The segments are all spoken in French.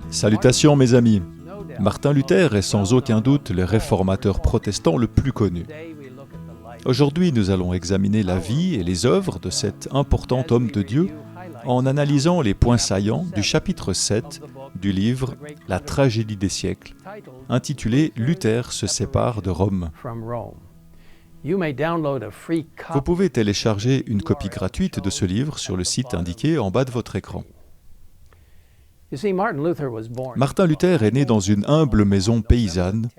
Salutations mes amis. Martin Luther est sans aucun doute le réformateur protestant le plus connu. Aujourd'hui, nous allons examiner la vie et les œuvres de cet important homme de Dieu en analysant les points saillants du chapitre 7 du livre « La tragédie des siècles », intitulé « Luther se sépare de Rome ». Vous pouvez télécharger une copie gratuite de ce livre sur le site indiqué en bas de votre écran. Martin Luther est né dans une humble maison paysanne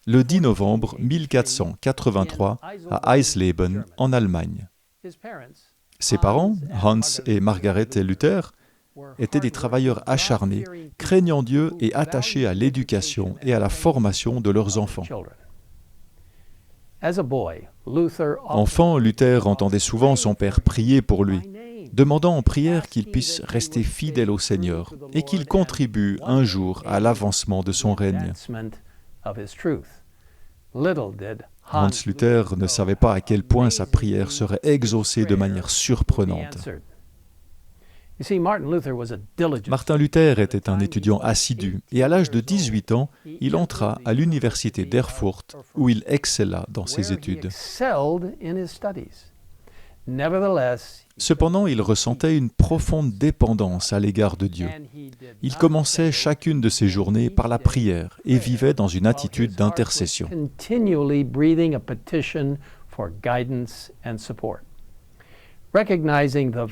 le 10 novembre 1483 à Eisleben, en Allemagne. Ses parents, Hans et Margaret Luther, étaient des travailleurs acharnés, craignant Dieu et attachés à l'éducation et à la formation de leurs enfants. Enfant, Luther entendait souvent son père prier pour lui, demandant en prière qu'il puisse rester fidèle au Seigneur et qu'il contribue un jour à l'avancement de son règne. Hans Luther ne savait pas à quel point sa prière serait exaucée de manière surprenante. Martin Luther était un étudiant assidu et à l'âge de 18 ans, il entra à l'université d'Erfurt où il excella dans ses études. Cependant, il ressentait une profonde dépendance à l'égard de Dieu. Il commençait chacune de ses journées par la prière et vivait dans une attitude d'intercession.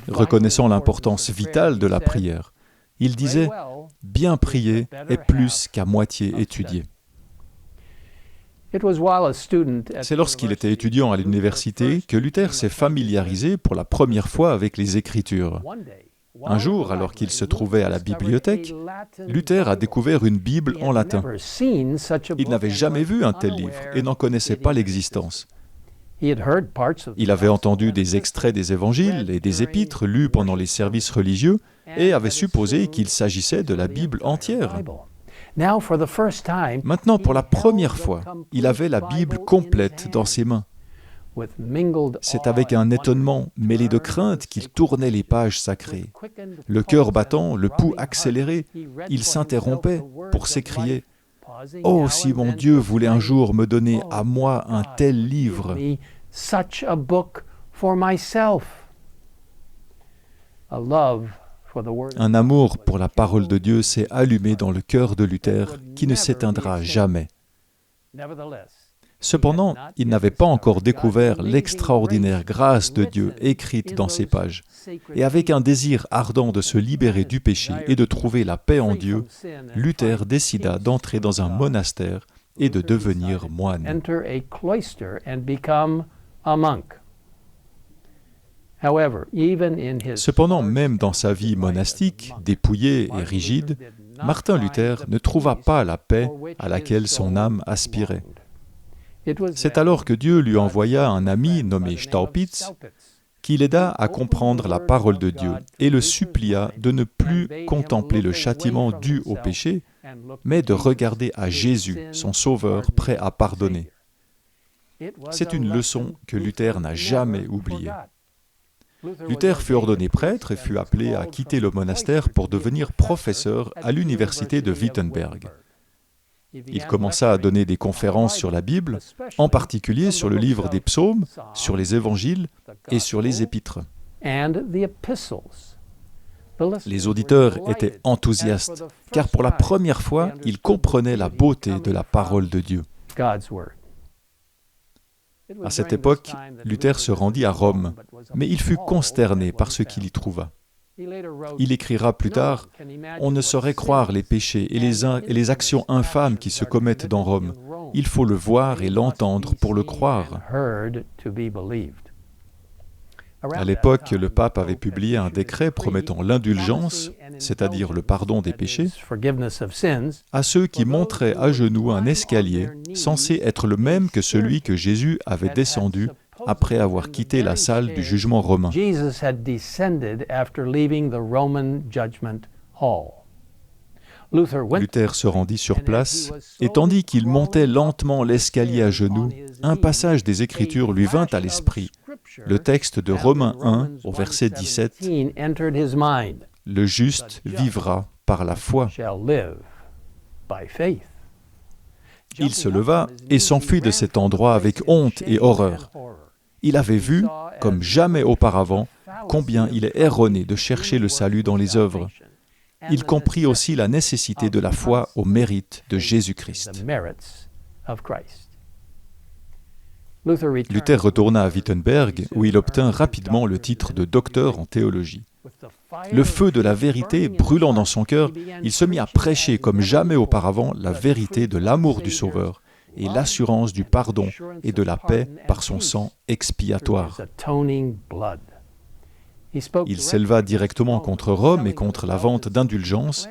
Reconnaissant l'importance vitale de la prière, il disait « Bien prier est plus qu'à moitié étudier ». C'est lorsqu'il était étudiant à l'université que Luther s'est familiarisé pour la première fois avec les Écritures. Un jour, alors qu'il se trouvait à la bibliothèque, Luther a découvert une Bible en latin. Il n'avait jamais vu un tel livre et n'en connaissait pas l'existence. Il avait entendu des extraits des évangiles et des épîtres lus pendant les services religieux et avait supposé qu'il s'agissait de la Bible entière. Maintenant, pour la première fois, il avait la Bible complète dans ses mains. C'est avec un étonnement mêlé de crainte qu'il tournait les pages sacrées. Le cœur battant, le pouls accéléré, il s'interrompait pour s'écrier « Oh, si mon Dieu voulait un jour me donner à moi un tel livre !» Un amour pour la parole de Dieu s'est allumé dans le cœur de Luther qui ne s'éteindra jamais. Cependant, il n'avait pas encore découvert l'extraordinaire grâce de Dieu écrite dans ces pages. Et avec un désir ardent de se libérer du péché et de trouver la paix en Dieu, Luther décida d'entrer dans un monastère et de devenir moine. Cependant, même dans sa vie monastique, dépouillée et rigide, Martin Luther ne trouva pas la paix à laquelle son âme aspirait. C'est alors que Dieu lui envoya un ami nommé Staupitz, qui l'aida à comprendre la parole de Dieu et le supplia de ne plus contempler le châtiment dû au péché, mais de regarder à Jésus, son Sauveur, prêt à pardonner. C'est une leçon que Luther n'a jamais oubliée. Luther fut ordonné prêtre et fut appelé à quitter le monastère pour devenir professeur à l'université de Wittenberg. Il commença à donner des conférences sur la Bible, en particulier sur le livre des psaumes, sur les évangiles et sur les épîtres. Les auditeurs étaient enthousiastes, car pour la première fois, ils comprenaient la beauté de la parole de Dieu. À cette époque, Luther se rendit à Rome, mais il fut consterné par ce qu'il y trouva. Il écrira plus tard « On ne saurait croire les péchés et les actions infâmes qui se commettent dans Rome. Il faut le voir et l'entendre pour le croire. » À l'époque, le pape avait publié un décret promettant l'indulgence, c'est-à-dire le pardon des péchés, à ceux qui montraient à genoux un escalier censé être le même que celui que Jésus avait descendu après avoir quitté la salle du jugement romain. Luther se rendit sur place, et tandis qu'il montait lentement l'escalier à genoux, un passage des Écritures lui vint à l'esprit, le texte de Romains 1 au verset 17. « Le juste vivra par la foi. Il se leva et s'enfuit de cet endroit avec honte et horreur. Il avait vu, comme jamais auparavant, combien il est erroné de chercher le salut dans les œuvres. Il comprit aussi la nécessité de la foi au mérite de Jésus-Christ. Luther retourna à Wittenberg, où il obtint rapidement le titre de docteur en théologie. Le feu de la vérité brûlant dans son cœur, il se mit à prêcher comme jamais auparavant la vérité de l'amour du Sauveur et l'assurance du pardon et de la paix par son sang expiatoire. Il s'éleva directement contre Rome et contre la vente d'indulgences,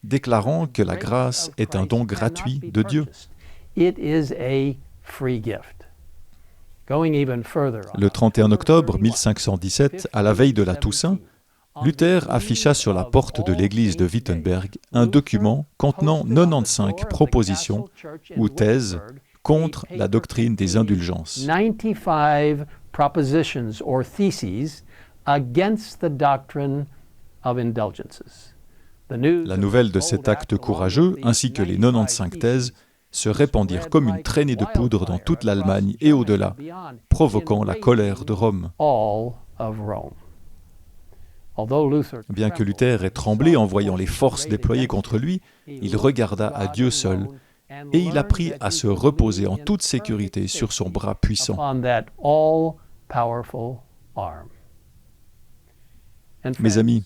déclarant que la grâce est un don gratuit de Dieu. Le 31 octobre 1517, à la veille de la Toussaint, Luther afficha sur la porte de l'église de Wittenberg un document contenant 95 propositions ou thèses contre la doctrine des indulgences. 95 propositions or theses against the doctrine of indulgences. La nouvelle de cet acte courageux, ainsi que les 95 thèses, se répandirent comme une traînée de poudre dans toute l'Allemagne et au-delà, provoquant la colère de Rome. Bien que Luther ait tremblé en voyant les forces déployées contre lui, il regarda à Dieu seul et il apprit à se reposer en toute sécurité sur son bras puissant. Mes amis,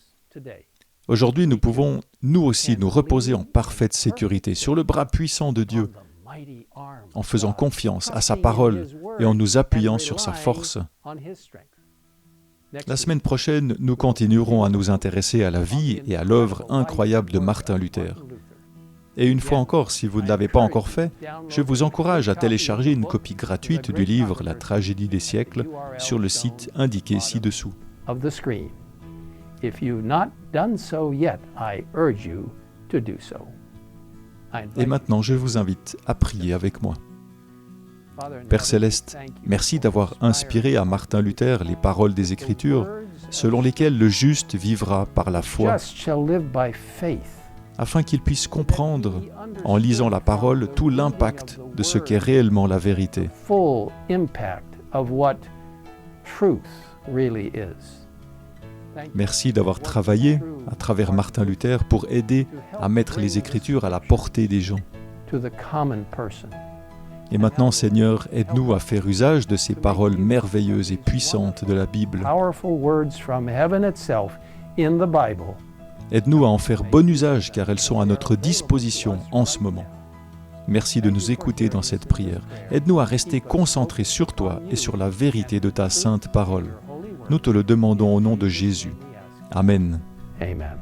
aujourd'hui nous pouvons, nous aussi, nous reposer en parfaite sécurité sur le bras puissant de Dieu, en faisant confiance à sa parole et en nous appuyant sur sa force. La semaine prochaine, nous continuerons à nous intéresser à la vie et à l'œuvre incroyable de Martin Luther. Et une fois encore, si vous ne l'avez pas encore fait, je vous encourage à télécharger une copie gratuite du livre « La tragédie des siècles » sur le site indiqué ci-dessous. Et maintenant, je vous invite à prier avec moi. Père Céleste, merci d'avoir inspiré à Martin Luther les paroles des Écritures, selon lesquelles le juste vivra par la foi, afin qu'il puisse comprendre, en lisant la parole, tout l'impact de ce qu'est réellement la vérité. Merci d'avoir travaillé, à travers Martin Luther, pour aider à mettre les Écritures à la portée des gens. Et maintenant, Seigneur, aide-nous à faire usage de ces paroles merveilleuses et puissantes de la Bible. Aide-nous à en faire bon usage, car elles sont à notre disposition en ce moment. Merci de nous écouter dans cette prière. Aide-nous à rester concentrés sur toi et sur la vérité de ta sainte parole. Nous te le demandons au nom de Jésus. Amen. Amen.